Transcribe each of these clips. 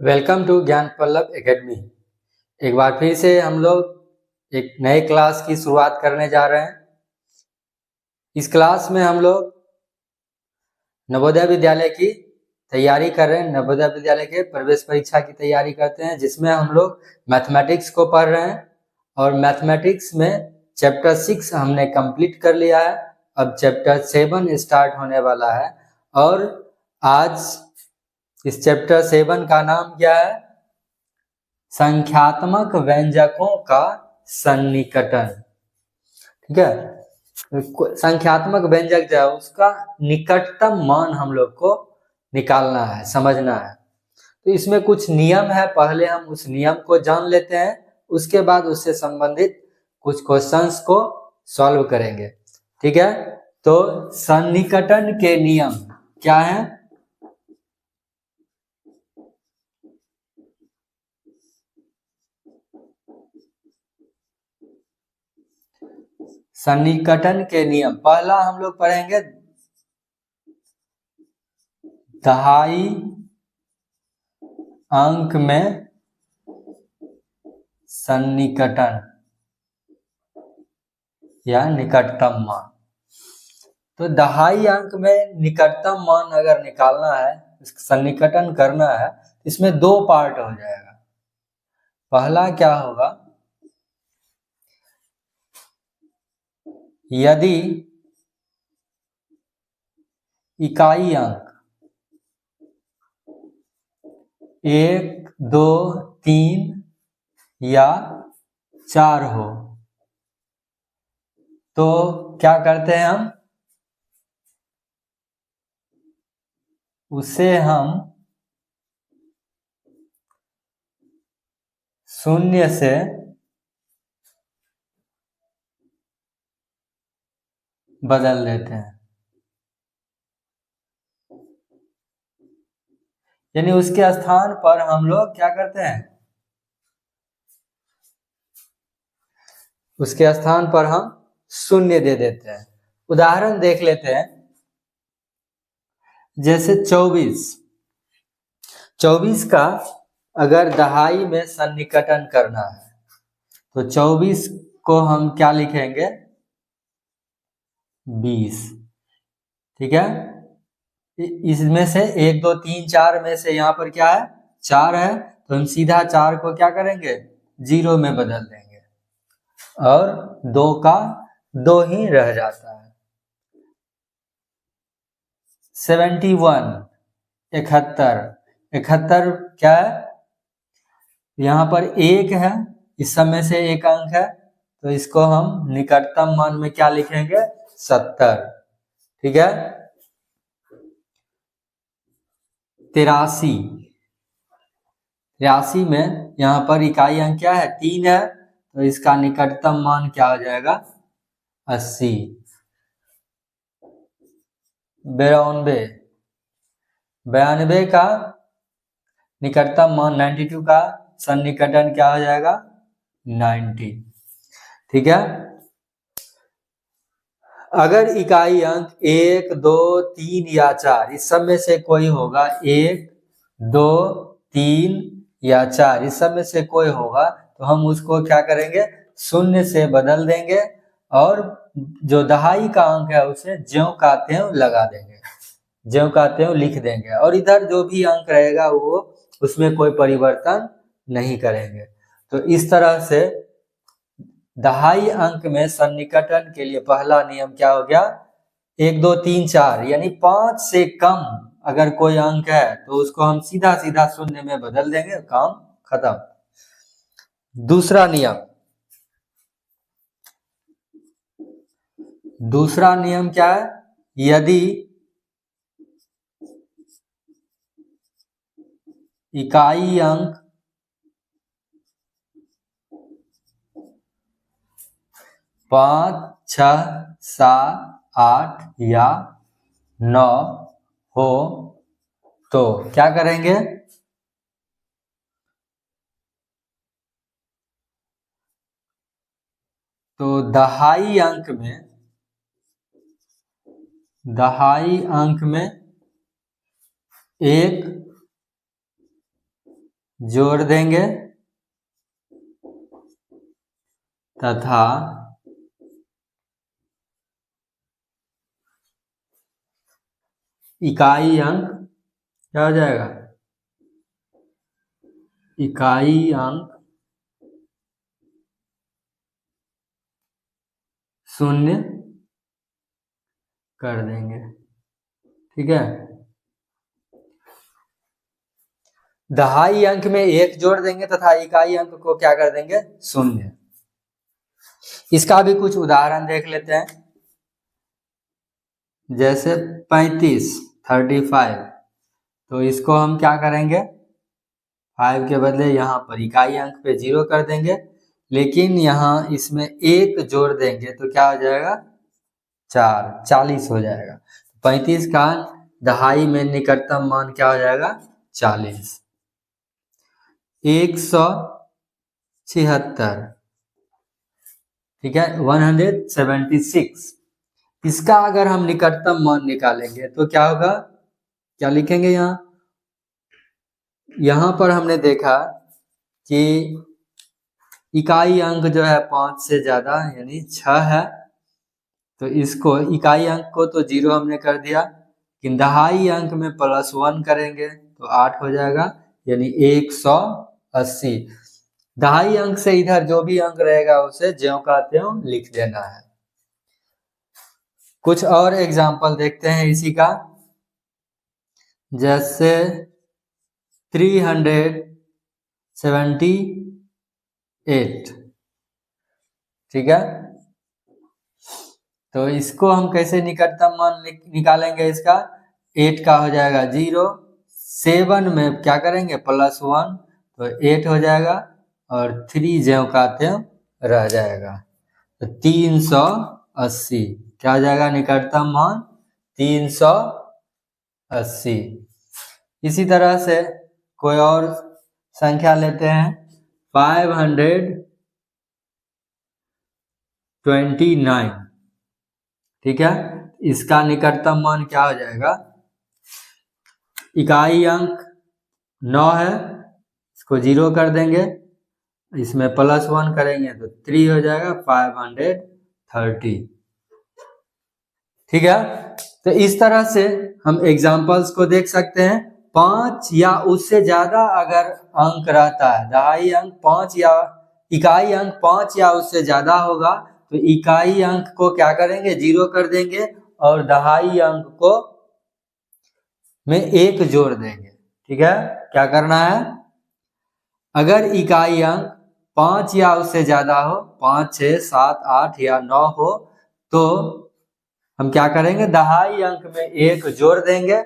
Welcome to ज्ञान Pallav academy. एक बार फिर से हम लोग एक नए क्लास की शुरुआत करने जा रहे हैं। इस क्लास में हम लोग नवोदय विद्यालय की तैयारी कर रहे हैं। नवोदय विद्यालय के प्रवेश परीक्षा की तैयारी करते हैं, जिसमें हम लोग मैथमेटिक्स को पढ़ रहे हैं। और मैथमेटिक्स में चैप्टर 6 हमने कंप्लीट कर लिया है। अब चैप्टर 7 स्टार्ट होने वाला है। और आज इस चैप्टर 7 का नाम क्या है? संख्यात्मक व्यंजकों का सन्निकटन। ठीक है, संख्यात्मक व्यंजक जो है उसका निकटतम मान हम लोग को निकालना है, समझना है। तो इसमें कुछ नियम है, पहले हम उस नियम को जान लेते हैं, उसके बाद उससे संबंधित कुछ क्वेश्चंस को सॉल्व करेंगे। ठीक है, तो सन्निकटन के नियम क्या है? सन्निकटन के नियम पहला हम लोग पढ़ेंगे दहाई अंक में सन्निकटन या निकटतम मान। तो दहाई अंक में निकटतम मान अगर निकालना है, सन्निकटन करना है, इसमें दो पार्ट हो जाएगा। पहला क्या होगा, यदि इकाई अंक 1, 2, 3 या 4 हो तो क्या करते हैं हम? उसे हम शून्य से बदल देते हैं। यानी उसके स्थान पर हम लोग क्या करते हैं? उसके स्थान पर हम शून्य दे देते हैं। उदाहरण देख लेते हैं, जैसे 24 का अगर दहाई में सन्निकटन करना है तो 24 को हम क्या लिखेंगे? 20। ठीक है, इसमें से 1, 2, 3, 4 में से यहाँ पर क्या है? 4 है, तो हम सीधा 4 को क्या करेंगे? 0 में बदल देंगे और 2 का 2 ही रह जाता है। 71 71 क्या है? यहाँ पर 1 है, इस सब में से एक अंक है, तो इसको हम निकटतम मान में क्या लिखेंगे? 70। ठीक है, 83 में यहाँ पर इकाई अंक क्या है? 3 है, तो इसका निकटतम मान क्या हो जाएगा? 80। 92 का निकटतम मान 92 का सन्निकटन क्या हो जाएगा? 90। ठीक है, अगर इकाई अंक 1, 2, 3 या 4 इस सब में से कोई होगा, 1, 2, 3 या 4 इस सब में से कोई होगा, तो हम उसको क्या करेंगे? शून्य से बदल देंगे और जो दहाई का अंक है उसे ज्यों का त्यों लगा देंगे, ज्यों का त्यों लिख देंगे, और इधर जो भी अंक रहेगा वो उसमें कोई परिवर्तन नहीं करेंगे। तो इस तरह से दहाई अंक में सन्निकटन के लिए पहला नियम क्या हो गया? 1, 2, 3, 4 यानी 5 से कम अगर कोई अंक है तो उसको हम सीधा सीधा शून्य में बदल देंगे, काम खत्म। दूसरा नियम क्या है? यदि इकाई अंक 5, 6, 7, 8 या 9 हो तो क्या करेंगे? तो दहाई अंक में एक जोड़ देंगे तथा इकाई अंक क्या हो जाएगा, इकाई अंक 0 कर देंगे। ठीक है, दहाई अंक में 1 जोड़ देंगे तथा इकाई अंक को क्या कर देंगे, 0। इसका भी कुछ उदाहरण देख लेते हैं। जैसे 35 तो इसको हम क्या करेंगे, 5 के बदले यहाँ पर इकाई अंक पे 0 कर देंगे, लेकिन यहाँ इसमें 1 जोड़ देंगे तो क्या हो जाएगा, 4, 40 हो जाएगा। 35 का दहाई में निकटतम मान क्या हो जाएगा, 40। 176, ठीक है, 176। इसका अगर हम निकटतम मान निकालेंगे तो क्या होगा, क्या लिखेंगे यहाँ पर हमने देखा कि इकाई अंक जो है 5 से ज्यादा यानी 6 है, तो इसको इकाई अंक को तो 0 हमने कर दिया, लेकिन दहाई अंक में +1 करेंगे तो 8 हो जाएगा, यानी 180। दहाई अंक से इधर जो भी अंक रहेगा उसे ज्यों का त्यों लिख देना है। कुछ और एग्जाम्पल देखते हैं इसी का। जैसे 378, ठीक है, तो इसको हम कैसे निकटतम मान निकालेंगे, इसका 8 का हो जाएगा 0, 7 में क्या करेंगे +1 तो 8 हो जाएगा, और 3 ज्यों का त्यों रह जाएगा, तो 380 क्या हो जाएगा, निकटतम मान 380। इसी तरह से कोई और संख्या लेते हैं, 529, ठीक है, इसका निकटतम मान क्या हो जाएगा, इकाई अंक 9 है, इसको 0 कर देंगे, इसमें +1 करेंगे तो 3 हो जाएगा, 530। ठीक है, तो इस तरह से हम एग्जाम्पल्स को देख सकते हैं। 5 या उससे ज्यादा अगर अंक रहता है, दहाई अंक 5 या इकाई अंक 5 या उससे ज्यादा होगा तो इकाई अंक को क्या करेंगे, 0 कर देंगे, और दहाई अंक को में 1 जोड़ देंगे। ठीक है, क्या करना है, अगर इकाई अंक 5 या उससे ज्यादा हो, 5, 6, 7, 8 या 9 हो, तो हम क्या करेंगे, दहाई अंक में 1 जोड़ देंगे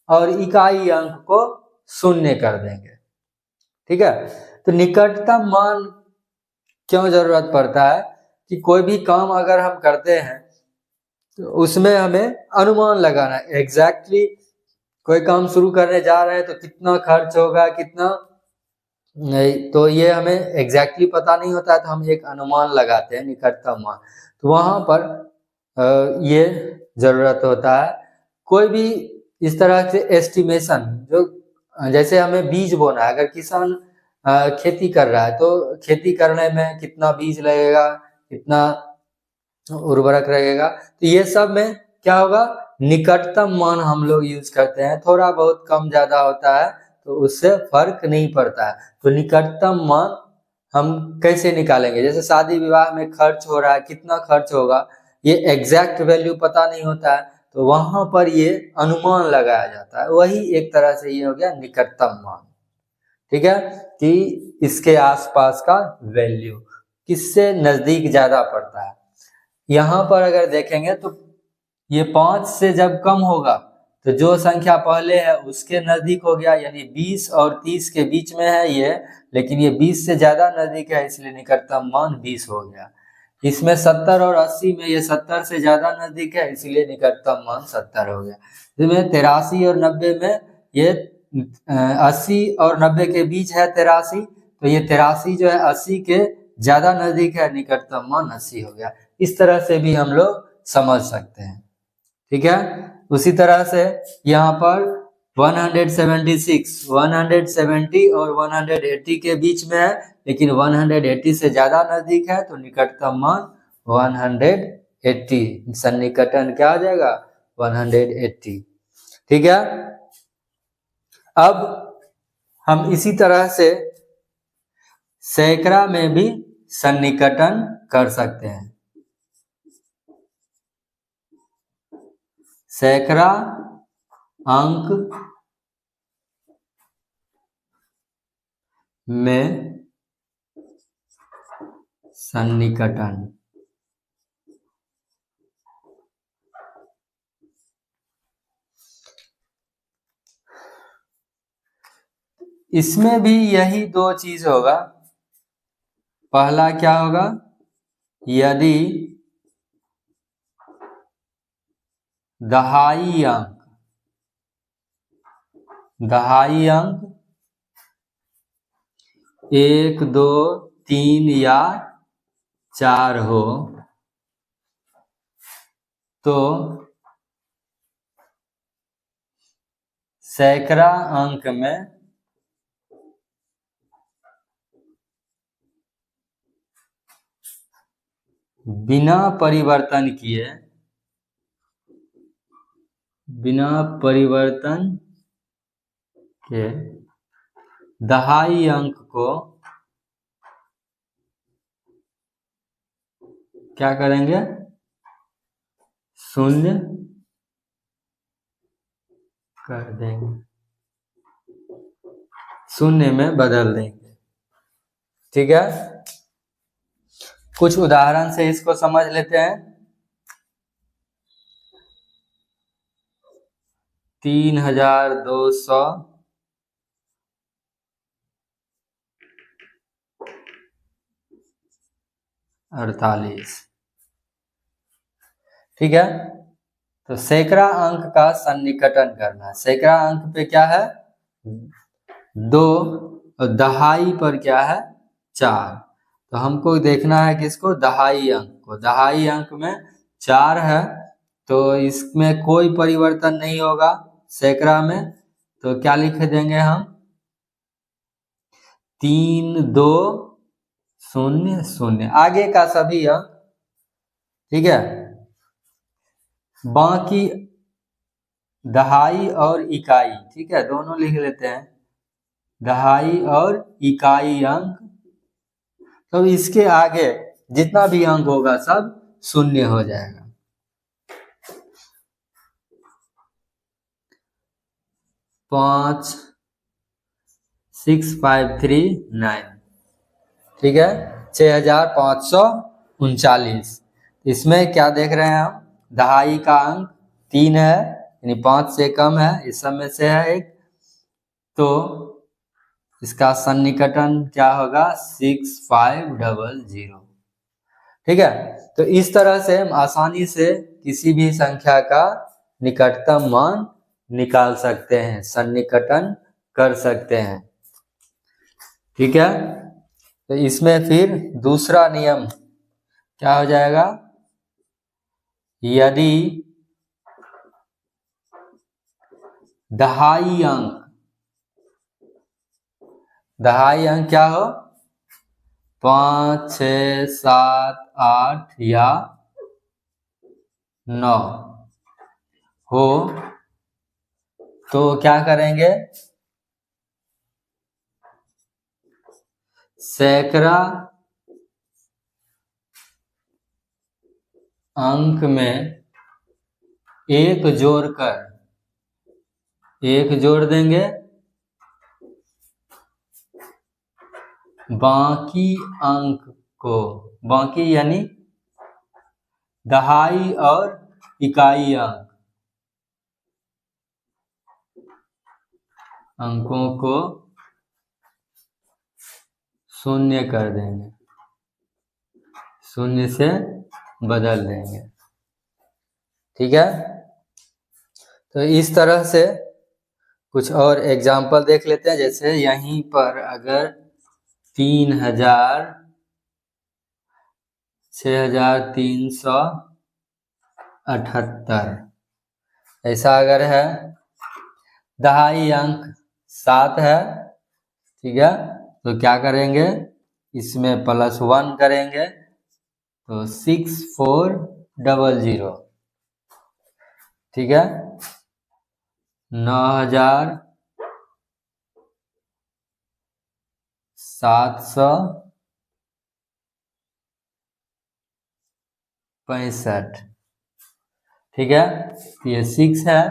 और इकाई अंक को 0 कर देंगे। ठीक है, तो निकटतम मान क्यों जरूरत पड़ता है कि कोई भी काम अगर हम करते हैं तो उसमें हमें अनुमान लगाना है। एग्जैक्टली कोई काम शुरू करने जा रहे हैं तो कितना खर्च होगा, कितना नहीं, तो ये हमें एग्जैक्टली पता नहीं होता है, तो हम एक अनुमान लगाते हैं, निकटतम मान। तो वहां पर ये जरूरत होता है। कोई भी इस तरह से एस्टिमेशन, जो जैसे हमें बीज बोना है, अगर किसान खेती कर रहा है तो खेती करने में कितना बीज लगेगा, कितना उर्वरक लगेगा, तो ये सब में क्या होगा, निकटतम मान हम लोग यूज करते हैं। थोड़ा बहुत कम ज्यादा होता है तो उससे फर्क नहीं पड़ता है। तो निकटतम मान हम कैसे निकालेंगे, जैसे शादी विवाह में खर्च हो रहा है, कितना खर्च होगा, ये एग्जैक्ट वैल्यू पता नहीं होता है, तो वहां पर ये अनुमान लगाया जाता है। वही एक तरह से ये हो गया निकटतम मान। ठीक है, कि इसके आसपास का वैल्यू किससे नजदीक ज्यादा पड़ता है। यहाँ पर अगर देखेंगे तो ये 5 से जब कम होगा तो जो संख्या पहले है उसके नजदीक हो गया, यानी 20 और 30 के बीच में है ये, लेकिन ये 20 से ज्यादा नजदीक है, इसलिए निकटतम मान 20 हो गया। इसमें 70 और 80 में ये 70 से ज्यादा नजदीक है, इसलिए निकटतम मान 70 हो गया। इसमें 83 और 90 में ये 80 और 90 के बीच है 83, तो ये 83 जो है 80 के ज्यादा नजदीक है, निकटतम मान 80 हो गया। इस तरह से भी हम लोग समझ सकते हैं। ठीक है, उसी तरह से यहाँ पर 176 170 और 180 के बीच में है, लेकिन 180 से ज्यादा नजदीक है तो निकटतम मान 180, सन्निकटन क्या हो जाएगा 180। ठीक है। अब हम इसी तरह से सैकड़ा में भी सन्निकटन कर सकते हैं। सैकड़ा अंक में सन्निकटन। इसमें भी यही दो चीज होगा। पहला क्या होगा, यदि दहाई अंक 1 2 3 या 4 हो तो सैकड़ा अंक में बिना परिवर्तन के दहाई अंक को क्या करेंगे, शून्य कर देंगे, शून्य में बदल देंगे। ठीक है। कुछ उदाहरण से इसको समझ लेते हैं। 3248। ठीक है। तो सैकड़ा अंक का सन्निकटन करना है। सैकड़ा अंक पे क्या है 2 और दहाई पर क्या है 4। तो हमको देखना है किसको, दहाई अंक को। दहाई अंक में 4 है तो इसमें कोई परिवर्तन नहीं होगा सैकड़ा में, तो क्या लिख देंगे हम 3 2 0 0, आगे का सभी अंक। ठीक है। बाकी दहाई और इकाई, ठीक है, दोनों लिख लेते हैं, दहाई और इकाई अंक। तो इसके आगे जितना भी अंक होगा सब शून्य हो जाएगा। 5 6 5 3 9। ठीक है, 6539। इसमें क्या देख रहे हैं हम, दहाई का अंक 3 है यानी 5 से कम है, इस सब में से है एक, तो इसका सन्निकटन क्या होगा 6500। ठीक है। तो इस तरह से हम आसानी से किसी भी संख्या का निकटतम मान निकाल सकते हैं, सन्निकटन कर सकते हैं। ठीक है। तो इसमें फिर दूसरा नियम क्या हो जाएगा, यदि दहाई अंक क्या हो 5 6 7 8 या 9 हो तो क्या करेंगे, सैकड़ा अंक में एक जोड़ देंगे, बाकी अंक को, बाकी यानी दहाई और इकाई अंकों को शून्य कर देंगे, शून्य से बदल देंगे। ठीक है। तो इस तरह से कुछ और एग्जाम्पल देख लेते हैं। जैसे यहीं पर अगर 3000 6378 ऐसा अगर है दहाई अंक 7 है, ठीक है। तो क्या करेंगे, इसमें +1 करेंगे तो 6400, ठीक है। 9765, ठीक है। ये 6 है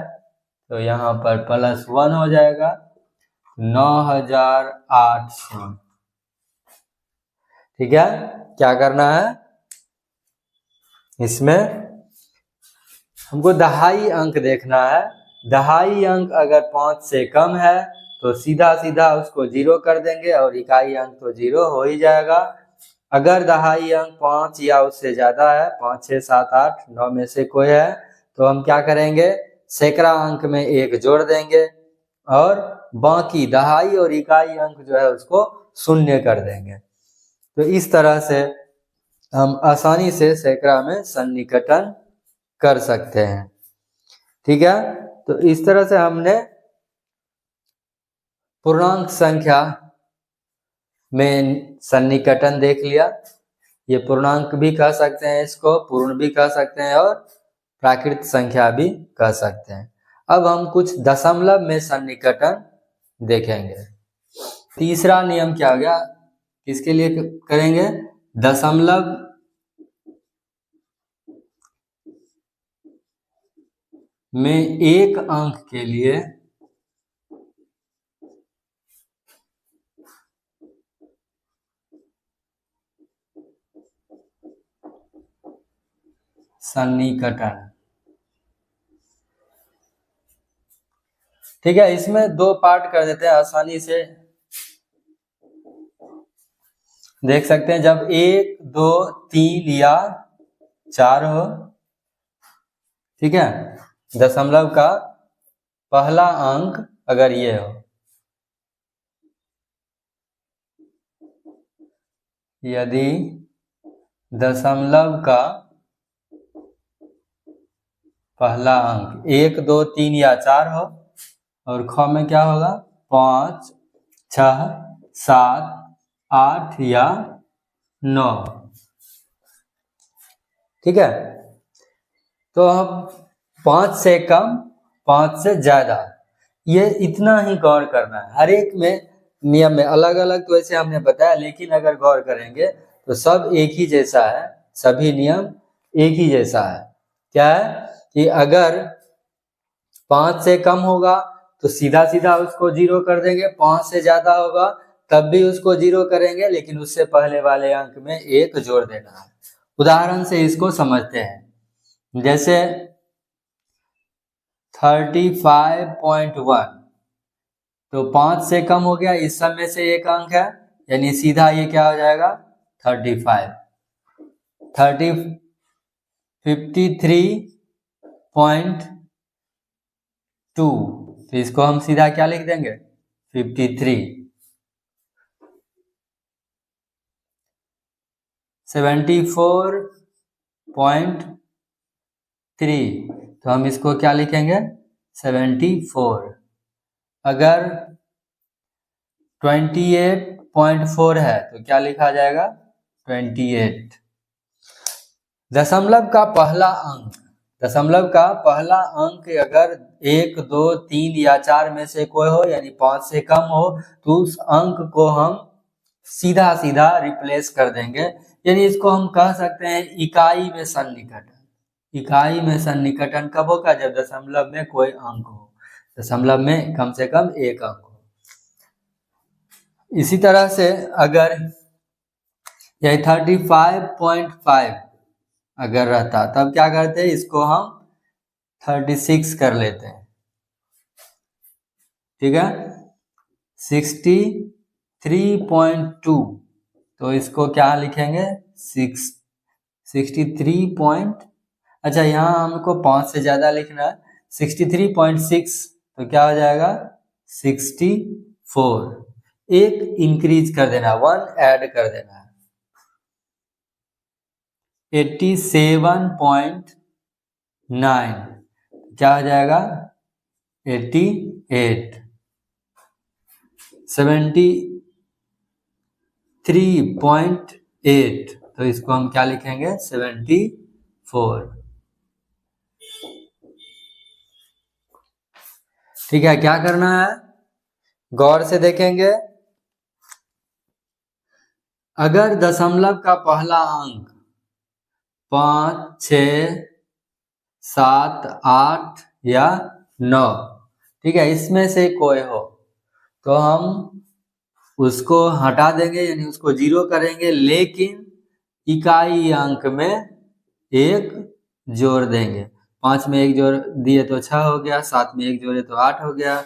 तो यहाँ पर +1 हो जाएगा 9800, ठीक है। क्या करना है, इसमें हमको दहाई अंक देखना है। दहाई अंक अगर 5 से कम है तो सीधा सीधा उसको 0 कर देंगे और इकाई अंक तो 0 हो ही जाएगा। अगर दहाई अंक 5 या उससे ज्यादा है, 5, 6, 7, 8, 9 में से कोई है, तो हम क्या करेंगे, सैकड़ा अंक में 1 जोड़ देंगे और बाकी दहाई और इकाई अंक जो है उसको 0 कर देंगे। तो इस तरह से हम आसानी से सैकड़ा में सन्निकटन कर सकते हैं, ठीक है। तो इस तरह से हमने पूर्णांक संख्या में सन्निकटन देख लिया। ये पूर्णांक भी कह सकते हैं, इसको पूर्ण भी कह सकते हैं और प्राकृत संख्या भी कह सकते हैं। अब हम कुछ दशमलव में सन्निकटन देखेंगे। तीसरा नियम क्या हो गया, किसके लिए करेंगे, दशमलव में एक अंक के लिए सन्निकटन, ठीक है। इसमें 2 पार्ट कर देते हैं, आसानी से देख सकते हैं। जब 1, 2, 3 या 4 हो, ठीक है, दशमलव का पहला अंक अगर ये हो, यदि दशमलव का पहला अंक 1, 2, 3 या 4 हो और ख में क्या होगा, 5, 6, 7, 8 या 9, ठीक है। तो हम 5 से कम, 5 से ज्यादा, ये इतना ही गौर करना है। हर एक में नियम में अलग अलग तो ऐसे हमने बताया, लेकिन अगर गौर करेंगे तो सब एक ही जैसा है, सभी नियम एक ही जैसा है। क्या है कि अगर 5 से कम होगा तो सीधा सीधा उसको 0 कर देंगे, 5 से ज्यादा होगा तब भी उसको 0 करेंगे, लेकिन उससे पहले वाले अंक में 1 जोड़ देना है। उदाहरण से इसको समझते हैं, जैसे 35.1, तो 5 से कम हो गया, इस सब में से एक अंक है, यानी सीधा ये क्या हो जाएगा 35। 53.2, तो इसको हम सीधा क्या लिख देंगे 53। 74.3, तो हम इसको क्या लिखेंगे 74। अगर 28.4 है तो क्या लिखा जाएगा 28। दशमलव का पहला अंक, दशमलव का पहला अंक अगर 1, 2, 3 या 4 में से कोई हो, यानी 5 से कम हो, तो उस अंक को हम सीधा सीधा रिप्लेस कर देंगे, यानी इसको हम कह सकते हैं इकाई में सन्निकटन। इकाई में सन्निकटन कब होगा, जब दशमलव में कोई अंक हो, दशमलव में कम से कम एक अंक हो। इसी तरह से अगर यह 35.5 अगर रहता तब क्या करते हैं, इसको हम 36 कर लेते हैं, ठीक है। 63.2, तो इसको क्या लिखेंगे 63 अच्छा यहाँ हमको 5 से ज्यादा लिखना है, 63.6, तो क्या हो जाएगा 64। एक इंक्रीज कर देना, 1 ऐड कर देना है। 87.9, क्या हो जाएगा 8 73.8, तो इसको हम क्या लिखेंगे 74। ठीक है, क्या करना है गौर से देखेंगे। अगर दशमलव का पहला अंक 5, 6, 7, 8 या 9, ठीक है, इसमें से कोई हो तो हम उसको हटा देंगे, यानी उसको 0 करेंगे, लेकिन इकाई अंक में 1 जोड़ देंगे। 5 में 1 जोड़ दिए तो 6 हो गया, 7 में 1 जोड़े तो 8 हो गया,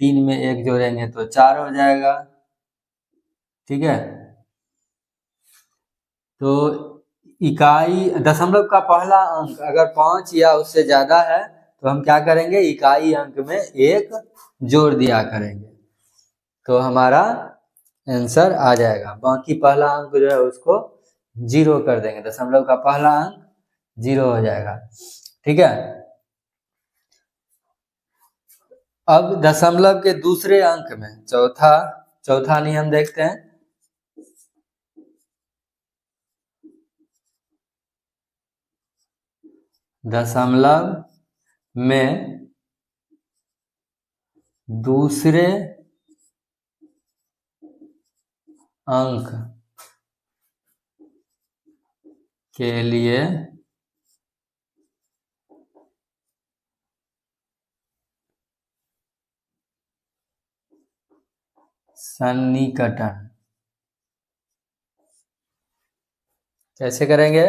3 में 1 जोड़ेंगे तो 4 हो जाएगा। ठीक है, तो इकाई दशमलव का पहला अंक अगर 5 या उससे ज्यादा है तो हम क्या करेंगे, इकाई अंक में 1 जोड़ दिया करेंगे, तो हमारा आंसर आ जाएगा। बाकी पहला अंक जो है उसको 0 कर देंगे, दशमलव का पहला अंक 0 हो जाएगा। ठीक है, अब दशमलव के दूसरे अंक में चौथा नियम देखते हैं। दशमलव में दूसरे अंक के लिए सन्निकटन कैसे करेंगे,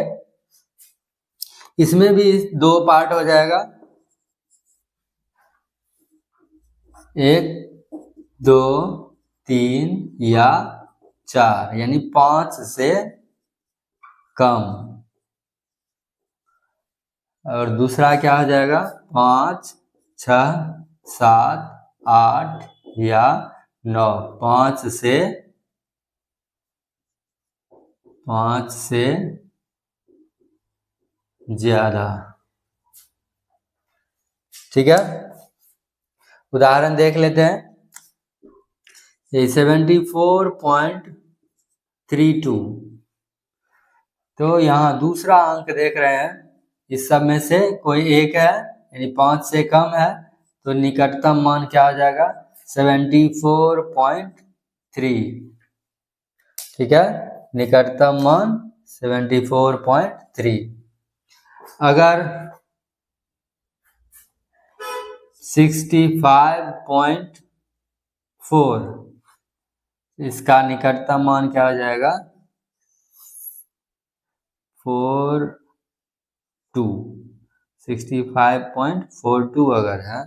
इसमें भी 2 पार्ट हो जाएगा, 1, 2, 3 या 4, यानी 5 से कम, और दूसरा क्या हो जाएगा 5, 6, 7, 8 या 9, 5 से ज्यादा। ठीक है, उदाहरण देख लेते हैं। 74.32, तो यहाँ दूसरा अंक देख रहे हैं, इस सब में से कोई एक है, यानी 5 से कम है, तो निकटतम मान क्या हो जाएगा 74.3। ठीक है, निकटतम मान 74.3। अगर 65.4, इसका निकटतम मान क्या हो जाएगा 42, 65.42 अगर है,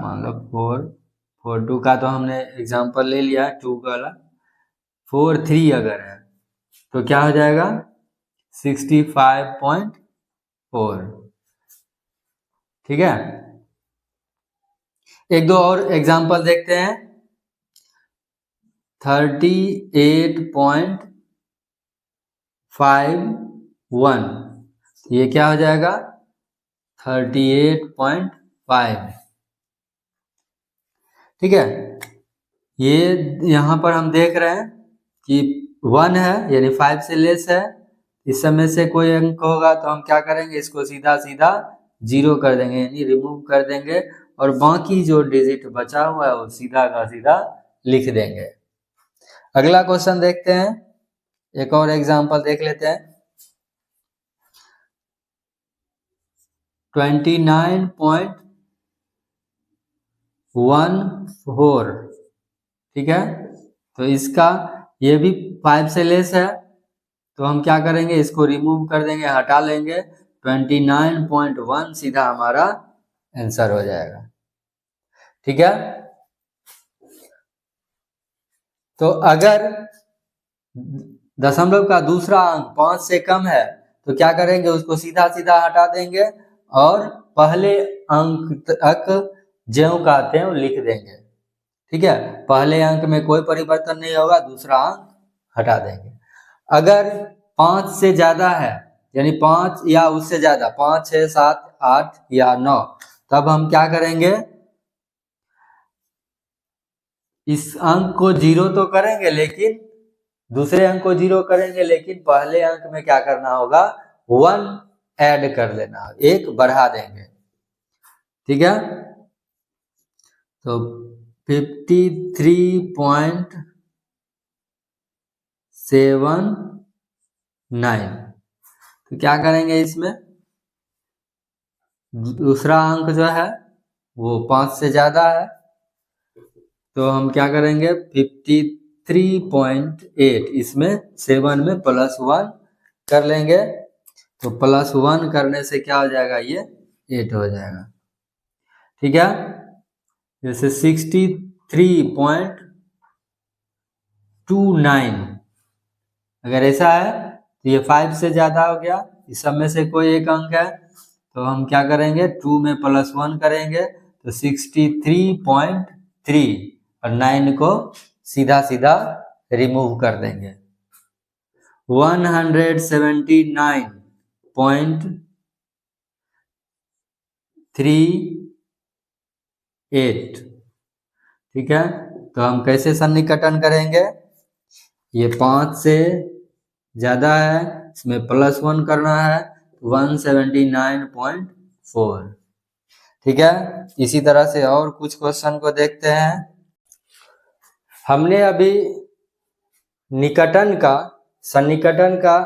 मान लो 442 का तो हमने एग्जांपल ले लिया, 2 वाला, 43 अगर है तो क्या हो जाएगा 65.4। ठीक है, एक दो और एग्जांपल देखते हैं। 38.51, ये क्या हो जाएगा 38.5। ठीक है, ये यहां पर हम देख रहे हैं कि 1 है, यानी 5 से लेस है, इस समय से कोई अंक होगा तो हम क्या करेंगे, इसको सीधा 0 कर देंगे, यानी रिमूव कर देंगे, और बाकी जो डिजिट बचा हुआ है वो सीधा का सीधा लिख देंगे। अगला क्वेश्चन देखते हैं, एक और एग्जांपल देख लेते हैं। 29.14, ठीक है, तो इसका ये भी 5 से लेस है, तो हम क्या करेंगे, इसको रिमूव कर देंगे, हटा लेंगे, 29.1 सीधा हमारा आंसर हो जाएगा। ठीक है, तो अगर दशमलव का दूसरा अंक 5 से कम है तो क्या करेंगे, उसको सीधा हटा देंगे, और पहले अंक तक ज्यों का त्यों लिख देंगे। ठीक है, पहले अंक में कोई परिवर्तन नहीं होगा, दूसरा अंक हटा देंगे। अगर 5 से ज्यादा है, यानी 5 या उससे ज्यादा, 5, 6, 7, 8 या 9, तब हम क्या करेंगे, इस अंक को 0 तो करेंगे, लेकिन दूसरे अंक को 0 करेंगे, लेकिन पहले अंक में क्या करना होगा, 1 ऐड कर देना, 1 बढ़ा देंगे। ठीक है, तो 53.79, तो क्या करेंगे, इसमें दूसरा अंक जो है वो 5 से ज्यादा है, तो हम क्या करेंगे 53.8, इसमें 7 में +1 कर लेंगे, तो +1 करने से क्या हो जाएगा, ये 8 हो जाएगा। ठीक है, जैसे 63.29, अगर ऐसा है तो ये 5 से ज्यादा हो गया, इस सब में से कोई एक अंक है, तो हम क्या करेंगे 2 में +1 करेंगे, तो 63.3 और 9 को सीधा सीधा रिमूव कर देंगे, 179.38। ठीक है, तो हम कैसे सन्निकटन करेंगे, ये 5 से ज्यादा है, इसमें +1 करना है, 179.4। ठीक है, इसी तरह से और कुछ क्वेश्चन को देखते हैं। हमने अभी निकटन का, सन्निकटन का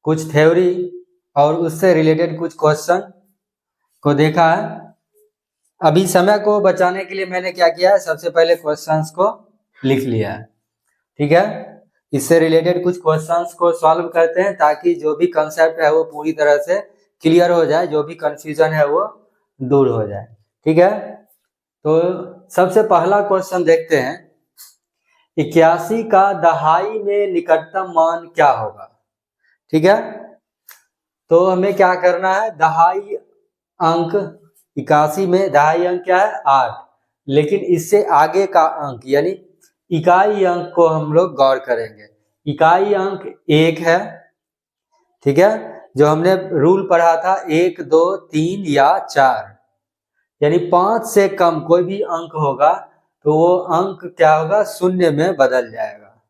कुछ थ्योरी और उससे रिलेटेड कुछ क्वेश्चन को देखा है। अभी समय को बचाने के लिए मैंने क्या किया है, सबसे पहले क्वेश्चंस को लिख लिया है। ठीक है, इससे रिलेटेड कुछ क्वेश्चंस को सॉल्व करते हैं, ताकि जो भी कंसेप्ट है वो पूरी तरह से क्लियर हो जाए, जो भी कंफ्यूजन है वो दूर हो जाए। ठीक है, तो सबसे पहला क्वेश्चन देखते हैं, 81 का दहाई में निकटतम मान क्या होगा। ठीक है, तो हमें क्या करना है, दहाई अंक 81 में दहाई अंक क्या है, 8, लेकिन इससे आगे का अंक यानी इकाई अंक को हम लोग गौर करेंगे। इकाई अंक 1 है। ठीक है, जो हमने रूल पढ़ा था 1, 2, 3 या 4, यानी 5 से कम कोई भी अंक होगा तो वो अंक क्या होगा, शून्य में बदल जाएगा।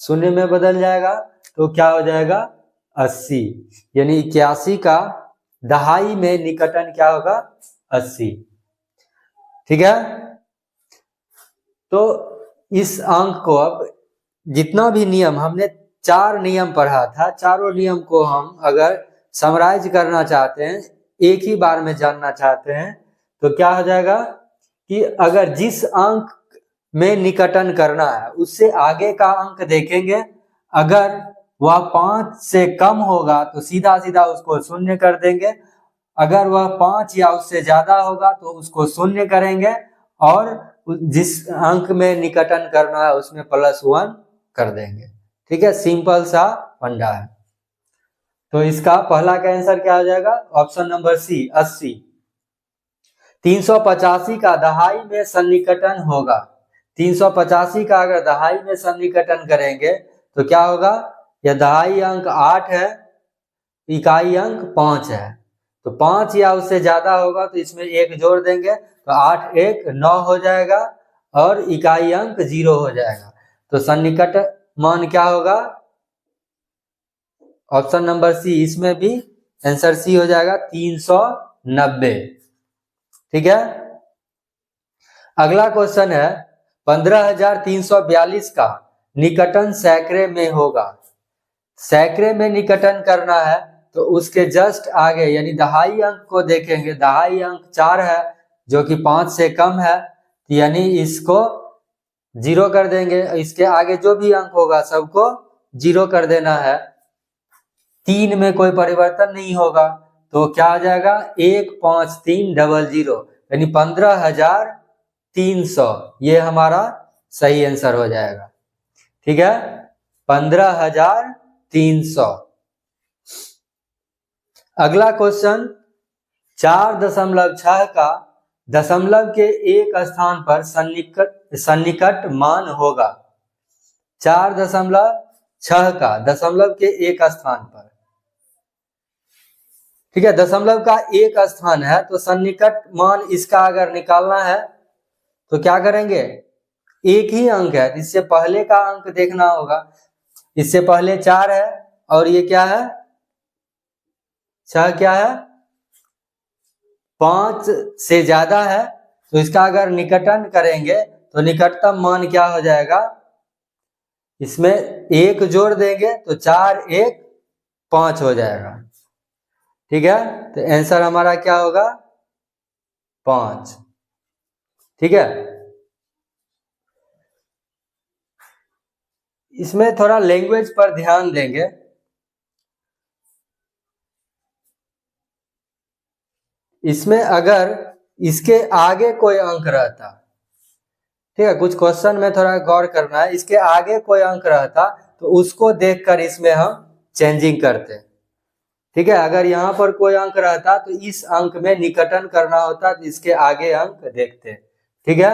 शून्य में बदल जाएगा तो क्या हो जाएगा, 80, यानी 81 का दहाई में निकटन क्या होगा, 80। ठीक है, तो इस अंक को अब जितना भी नियम हमने 4 नियम पढ़ा था, चारों नियम को हम अगर समराइज करना चाहते हैं, एक ही बार में जानना चाहते हैं, तो क्या हो जाएगा कि अगर जिस अंक में निकटन करना है उससे आगे का अंक देखेंगे, अगर वह 5 से कम होगा तो सीधा सीधा उसको शून्य कर देंगे, अगर वह 5 या उससे ज्यादा होगा तो उसको शून्य करेंगे, और जिस अंक में निकटन करना है उसमें +1 कर देंगे। ठीक है, सिंपल सा फंडा है। तो इसका पहला का आंसर क्या हो जाएगा, ऑप्शन नंबर सी, 80। 385 का दहाई में सन्निकटन होगा। 385 का अगर दहाई में सन्निकटन करेंगे तो क्या होगा, यह दहाई अंक 8 है, इकाई अंक 5 है, तो 5 या उससे ज्यादा होगा तो इसमें 1 जोड़ देंगे, तो 8 1 9 हो जाएगा, और इकाई अंक 0 हो जाएगा। तो सन्निकट मान क्या होगा, ऑप्शन नंबर सी, इसमें भी आंसर सी हो जाएगा, 390। ठीक है, अगला क्वेश्चन है, 15,342 का निकटन सैकड़े में होगा। सैकड़े में निकटन करना है तो उसके जस्ट आगे यानी दहाई अंक को देखेंगे, दहाई अंक 4 है जो कि 5 से कम है, यानी इसको 0 कर देंगे, इसके आगे जो भी अंक होगा सबको 0 कर देना है। 3 में कोई परिवर्तन नहीं होगा, तो क्या आ जाएगा, 15300, यानी 15,300, ये हमारा सही आंसर हो जाएगा। ठीक है, 15,300। अगला क्वेश्चन, 4.6 का दशमलव के एक स्थान पर सन्निकट मान होगा। 4.6 का दशमलव के एक स्थान पर, ठीक है, दशमलव का एक स्थान है तो सन्निकट मान इसका अगर निकालना है तो क्या करेंगे, एक ही अंक है, इससे पहले का अंक देखना होगा। इससे पहले 4 है और ये क्या है, 6 क्या है, 5 से ज्यादा है, तो इसका अगर निकटन करेंगे तो निकटतम मान क्या हो जाएगा, इसमें 1 जोड़ देंगे तो 4 1 5 हो जाएगा। ठीक है, तो आंसर हमारा क्या होगा, 5। ठीक है, इसमें थोड़ा लैंग्वेज पर ध्यान देंगे। इसमें अगर इसके आगे कोई अंक रहता, ठीक है, कुछ क्वेश्चन में थोड़ा गौर करना है, इसके आगे कोई अंक रहता तो उसको देखकर इसमें हम चेंजिंग करते। ठीक है, अगर यहाँ पर कोई अंक रहता तो इस अंक में निकटन करना होता तो इसके आगे अंक देखते। ठीक है,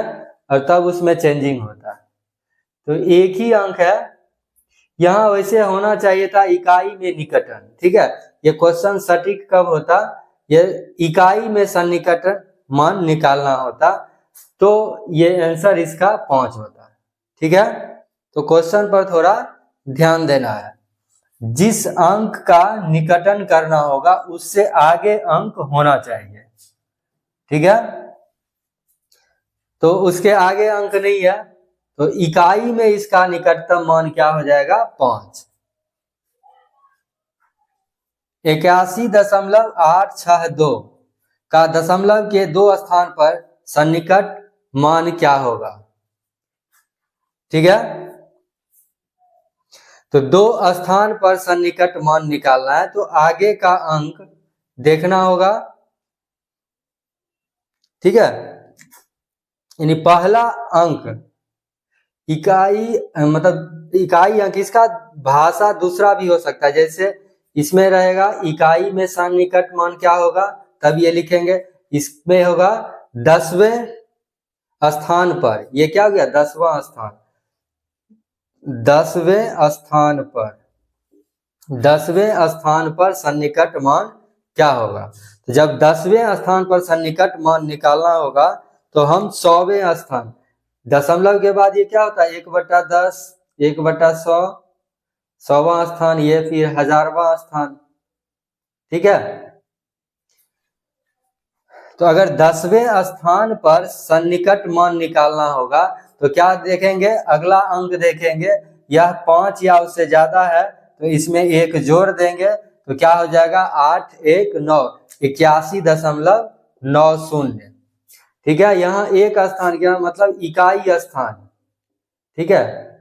और तब उसमें चेंजिंग होता। तो एक ही अंक है, यहाँ वैसे होना चाहिए था इकाई में निकटन। ठीक है, ये क्वेश्चन सटीक कब होता, ये इकाई में सन्निकटन मान निकालना होता, तो ये आंसर इसका 5 होता। ठीक है, तो क्वेश्चन पर थोड़ा ध्यान देना है, जिस अंक का निकटन करना होगा उससे आगे अंक होना चाहिए। ठीक है, तो उसके आगे अंक नहीं है तो इकाई में इसका निकटतम मान क्या हो जाएगा, 5। 81.862 का दशमलव के 2 स्थान पर सन्निकट मान क्या होगा। ठीक है, तो 2 स्थान पर सन्निकट मान निकालना है तो आगे का अंक देखना होगा। ठीक है, यानी पहला अंक इकाई, मतलब इकाई अंक, इसका भाषा दूसरा भी हो सकता है, जैसे इसमें रहेगा इकाई में सन्निकट मान क्या होगा, तब ये लिखेंगे। इसमें होगा 10वें स्थान पर, ये क्या हो गया, 10वां स्थान, 10वें स्थान पर, 10वें स्थान पर सन्निकट मान क्या होगा। तो जब 10वें स्थान पर सन्निकट मान निकालना होगा तो हम 100वें स्थान, दशमलव के बाद ये क्या होता है, 1/10, 1/100, 100वां स्थान, ये फिर 1000वां स्थान। ठीक है, तो अगर 10वें स्थान पर सन्निकट मान निकालना होगा तो क्या देखेंगे, अगला अंक देखेंगे, यह 5 या उससे ज्यादा है तो इसमें 1 जोड़ देंगे तो क्या हो जाएगा, 8 1 9, 81.90। ठीक है, यहाँ एक स्थान क्या मतलब इकाई स्थान। ठीक है,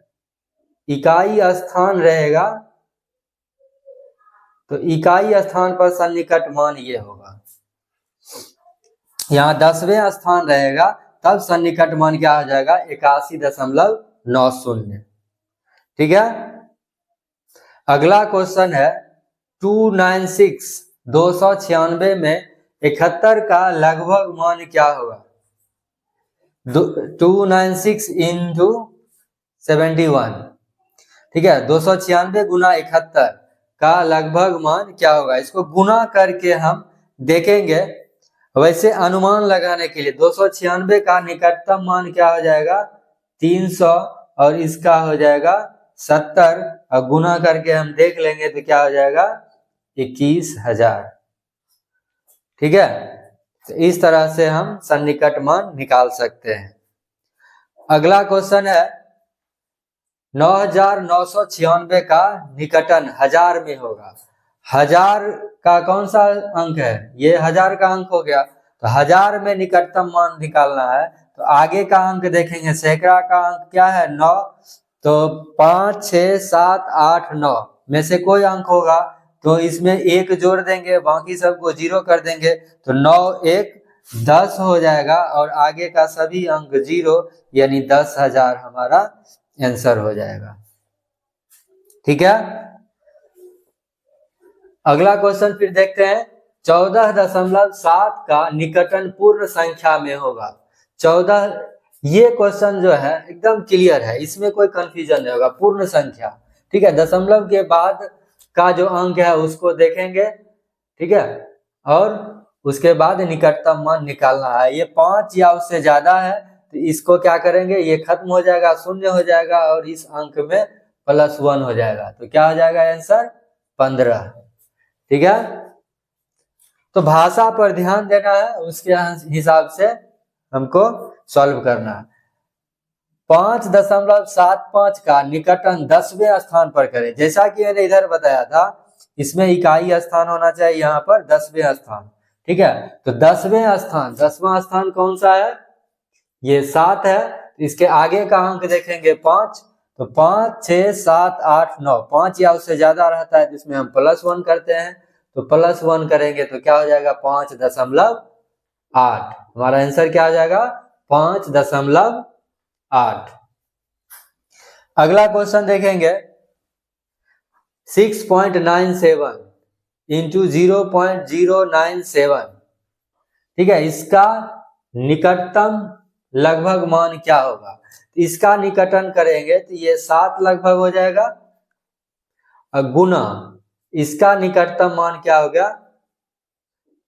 इकाई स्थान रहेगा तो इकाई स्थान पर सन्निकट मान ये होगा। यहाँ 10वें स्थान रहेगा तब सन्निकट मान क्या हो जाएगा, 81.90। ठीक है, अगला क्वेश्चन है 296 में 71 का लगभग मान क्या होगा। 296 इंटू 71, ठीक है, 296 गुना 71 का लगभग मान क्या होगा। इसको गुना करके हम देखेंगे। वैसे अनुमान लगाने के लिए 296 का निकटतम मान क्या हो जाएगा, 300, और इसका हो जाएगा 70, और गुना करके हम देख लेंगे तो क्या हो जाएगा, 21,000। ठीक है, तो इस तरह से हम सन्निकट मान निकाल सकते हैं। अगला क्वेश्चन है 9,996 का निकटन 1000 में होगा। 1000 का कौन सा अंक है, ये 1000 का अंक हो गया, तो 1000 में निकटतम मान निकालना है तो आगे का अंक देखेंगे। सैकड़ा का अंक क्या है, 9, तो 5 6 7 8 9 में से कोई अंक होगा तो इसमें 1 जोड़ देंगे, बाकी सबको 0 कर देंगे, तो 9 1 10 हो जाएगा, और आगे का सभी अंक 0, यानी 10,000 हमारा आंसर हो जाएगा। ठीक है, अगला क्वेश्चन फिर देखते हैं 14.7 का निकटन पूर्ण संख्या में होगा। 14, ये क्वेश्चन जो है एकदम क्लियर है, इसमें कोई कंफ्यूजन नहीं होगा। पूर्ण संख्या, ठीक है, दशमलव के बाद का जो अंक है उसको देखेंगे। ठीक है, और उसके बाद निकटतम मान निकालना है। ये 5 या उससे ज्यादा है तो इसको क्या करेंगे, ये खत्म हो जाएगा, शून्य हो जाएगा और इस अंक में +1 हो जाएगा। तो क्या हो जाएगा आंसर 15। ठीक है, तो भाषा पर ध्यान देना है, उसके हिसाब से हमको सॉल्व करना है। 5.75 का निकटन 10वें स्थान पर करें। जैसा कि मैंने इधर बताया था, इसमें इकाई स्थान होना चाहिए, यहाँ पर 10वें स्थान। ठीक है, तो 10वां स्थान कौन सा है, ये 7 है। इसके आगे का अंक देखेंगे 5, तो 5, 6, 7, 8, 9, 5 या उससे ज्यादा रहता है जिसमें हम +1 करते हैं। तो +1 करेंगे तो क्या हो जाएगा 5.8। हमारा आंसर क्या हो जाएगा 5.8। अगला क्वेश्चन देखेंगे 6.97 इंटू 0.097। ठीक है, इसका निकटतम लगभग मान क्या होगा। इसका निकटन करेंगे तो ये 7 लगभग हो जाएगा, गुना इसका निकटतम मान क्या हो गया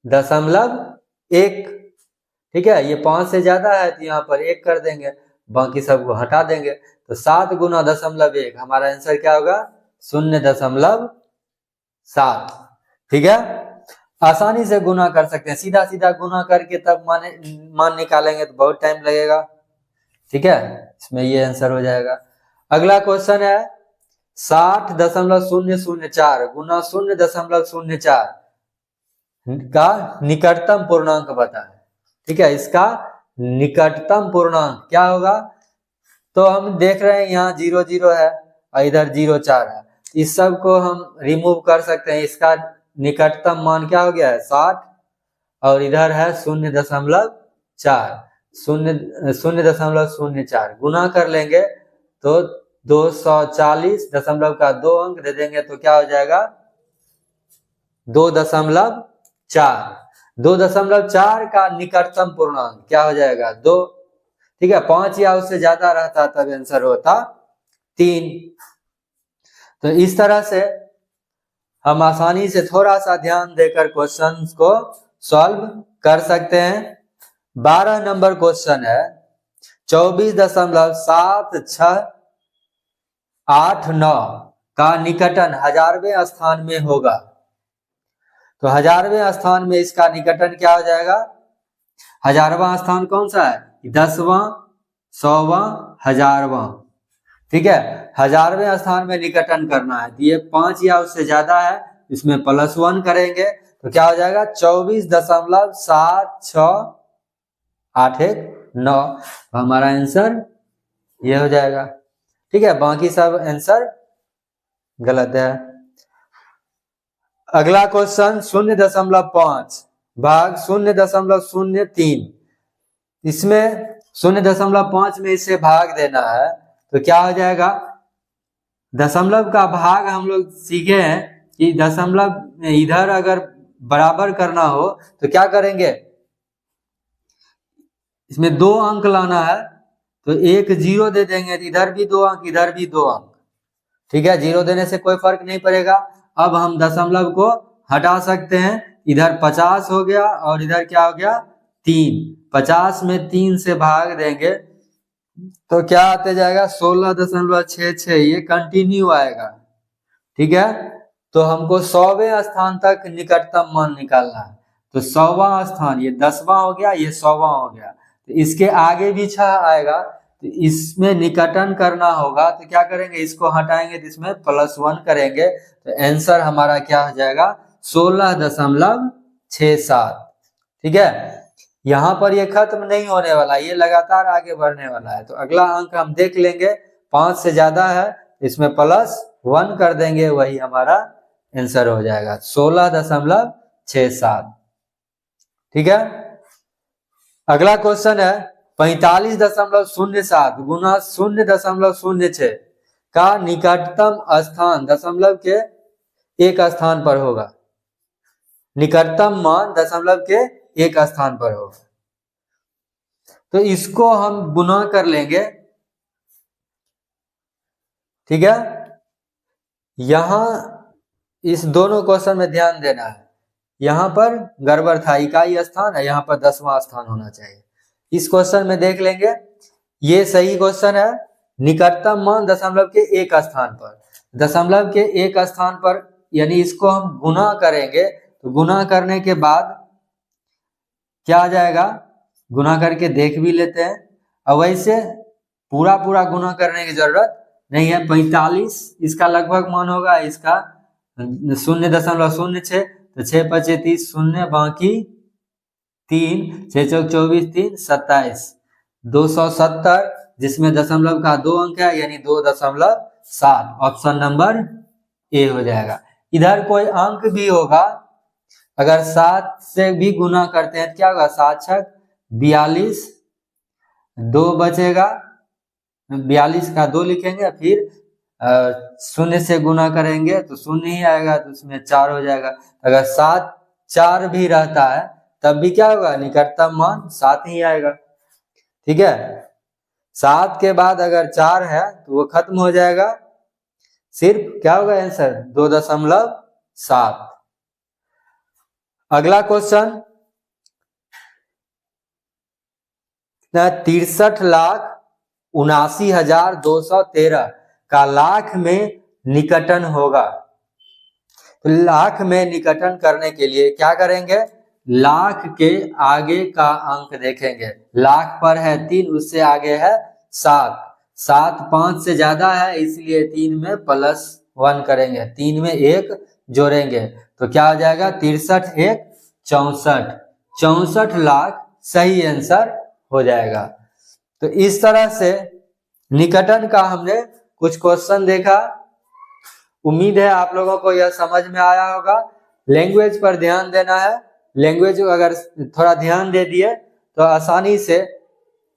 0.1। ठीक है, ये 5 से ज्यादा है तो यहाँ पर 1 कर देंगे, बाकी सबको हटा देंगे। तो 7 गुना 0.1, हमारा आंसर क्या होगा 0.7। ठीक है, आसानी से गुना कर सकते हैं, सीधा सीधा गुना करके तब मान निकालेंगे तो बहुत टाइम लगेगा। ठीक है, इसमें ये आंसर हो जाएगा। अगला क्वेश्चन है 60.004 गुना 0.04 का निकटतम पूर्णांक बताएं। ठीक है, इसका निकटतम पूर्णांक क्या होगा, तो हम देख रहे हैं यहाँ 0 0 है और इधर 0 4 है, इस सब को हम रिमूव कर सकते हैं। इसका निकटतम मान क्या हो गया है 60 और इधर है 0.4, 0.04 गुना कर लेंगे तो 240 दशमलव का 2 अंक दे देंगे तो क्या हो जाएगा 2.4। 2.4 का निकटतम पूर्णांक क्या हो जाएगा 2। ठीक है, 5 या उससे ज्यादा रहता तब आंसर होता 3। तो इस तरह से हम आसानी से थोड़ा सा ध्यान देकर क्वेश्चंस को सॉल्व कर सकते हैं। 12 नंबर क्वेश्चन है 24.7689 का निकटन 1000वें स्थान में होगा। तो 1000वें स्थान में इसका निकटन क्या हो जाएगा, 1000वां स्थान कौन सा है 10वां, 100वां, 1000वां। ठीक है, 1000वें स्थान में निकटन करना है, ये 5 या उससे ज्यादा है, इसमें +1 करेंगे तो क्या हो जाएगा 24.7689। हमारा आंसर ये हो जाएगा। ठीक है, बाकी सब आंसर गलत है। अगला क्वेश्चन 0.5 भाग 0.03, इसमें 0.5 में इसे भाग देना है तो क्या हो जाएगा, दशमलव का भाग हम लोग सीखे हैं कि दशमलव इधर अगर बराबर करना हो तो क्या करेंगे, इसमें 2 अंक लाना है तो 1 0 दे देंगे, इधर भी 2 अंक इधर भी 2 अंक। ठीक है, 0 देने से कोई फर्क नहीं पड़ेगा। अब हम दशमलव को हटा सकते हैं, इधर 50 हो गया और इधर क्या हो गया 3। 50 में 3 से भाग देंगे तो क्या आते जाएगा 16.66, ये कंटिन्यू आएगा। ठीक है, तो हमको 100वें स्थान तक निकटतम मान निकालना है। तो 100वां स्थान ये 10वां हो गया, ये 100वां हो गया, तो इसके आगे भी 6 आएगा तो इसमें निकटन करना होगा तो क्या करेंगे, इसको हटाएंगे तो इसमें +1 करेंगे तो आंसर हमारा क्या हो जाएगा 16.67। ठीक है, यहाँ पर ये खत्म नहीं होने वाला, ये लगातार आगे बढ़ने वाला है। तो अगला अंक हम देख लेंगे, 5 से ज्यादा है, इसमें +1 कर देंगे, वही हमारा आंसर हो जाएगा 16.67। ठीक है, अगला क्वेश्चन है 45.07 गुना 0.06 का निकटतम स्थान दशमलव के 1 स्थान पर होगा। निकटतम मान दशमलव के 1 स्थान पर होगा, तो इसको हम गुना कर लेंगे। ठीक है, यहां इस दोनों क्वेश्चन में ध्यान देना है, यहाँ पर गड़बड़ था, इकाई स्थान है, यहाँ पर 10वां स्थान होना चाहिए। इस क्वेश्चन में देख लेंगे, ये सही क्वेश्चन है। निकटतम मान दशमलव के एक स्थान पर, दशमलव के एक स्थान पर, यानी इसको हम गुना करेंगे तो गुना करने के बाद क्या आ जाएगा, गुना करके देख भी लेते हैं। अब वैसे पूरा पूरा गुना करने की जरूरत नहीं है। 45 इसका लगभग मान होगा, इसका 0.06, तो 6 × 30 0, बाकी 3, 6 × 24 3, 27, 270, जिसमें दशमलव का 2 अंक है, यानी 2.7। ऑप्शन नंबर ए हो जाएगा। इधर कोई अंक भी होगा, अगर 7 से भी गुना करते हैं तो क्या होगा, 7 × 6 42, 2 बचेगा, 42 का 2 लिखेंगे, फिर 0 से गुना करेंगे तो 0 ही आएगा, तो उसमें 4 हो जाएगा। अगर 7 4 भी रहता है तब भी क्या होगा, निकटतम मान 7 ही आएगा। ठीक है, 7 के बाद अगर 4 है तो वो खत्म हो जाएगा, सिर्फ क्या होगा आंसर 2.7। अगला क्वेश्चन, 63,79,213 का लाख में निकटन होगा। तो लाख में निकटन करने के लिए क्या करेंगे, लाख के आगे का अंक देखेंगे। लाख पर है 3, उससे आगे है 7, 7 5 से ज्यादा है, इसलिए 3 में +1 करेंगे, 3 में 1 जोड़ेंगे, तो क्या हो जाएगा 63 1 64, 64 लाख सही आंसर हो जाएगा। तो इस तरह से निकटन का हमने कुछ क्वेश्चन देखा। उम्मीद है आप लोगों को यह समझ में आया होगा। लैंग्वेज पर ध्यान देना है, लैंग्वेज अगर थोड़ा ध्यान दे दिए तो आसानी से,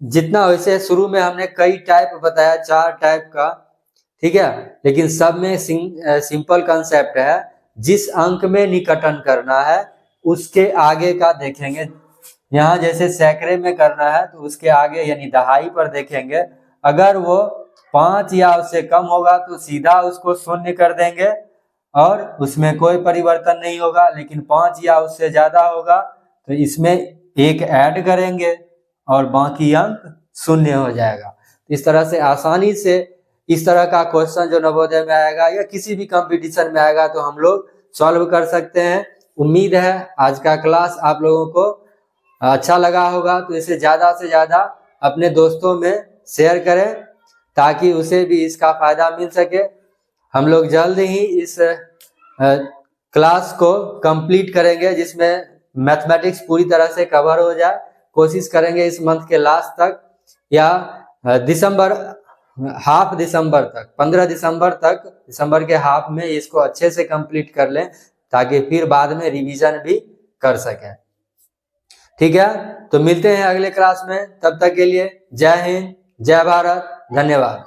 जितना वैसे शुरू में हमने कई टाइप बताया, 4 टाइप का, ठीक है, लेकिन सब में सिंपल कंसेप्ट है। जिस अंक में निकटन करना है उसके आगे का देखेंगे। यहाँ जैसे सैकड़े में करना है तो उसके आगे यानी दहाई पर देखेंगे, अगर वो 5 या उससे कम होगा तो सीधा उसको 0 कर देंगे और उसमें कोई परिवर्तन नहीं होगा। लेकिन 5 या उससे ज्यादा होगा तो इसमें 1 ऐड करेंगे और बाकी अंक 0 हो जाएगा। इस तरह से आसानी से इस तरह का क्वेश्चन जो नवोदय में आएगा या किसी भी कंपटीशन में आएगा तो हम लोग सॉल्व कर सकते हैं। उम्मीद है आज का क्लास आप लोगों को अच्छा लगा होगा, तो इसे ज्यादा से ज्यादा अपने दोस्तों में शेयर करें ताकि उसे भी इसका फायदा मिल सके। हम लोग जल्द ही इस क्लास को कंप्लीट करेंगे जिसमें मैथमेटिक्स पूरी तरह से कवर हो जाए। कोशिश करेंगे इस मंथ के लास्ट तक या हाफ दिसंबर तक, 15 दिसंबर तक, दिसंबर के हाफ में इसको अच्छे से कंप्लीट कर लें ताकि फिर बाद में रिवीजन भी कर सकें। ठीक है, तो मिलते हैं अगले क्लास में, तब तक के लिए जय हिंद, जय भारत, धन्यवाद।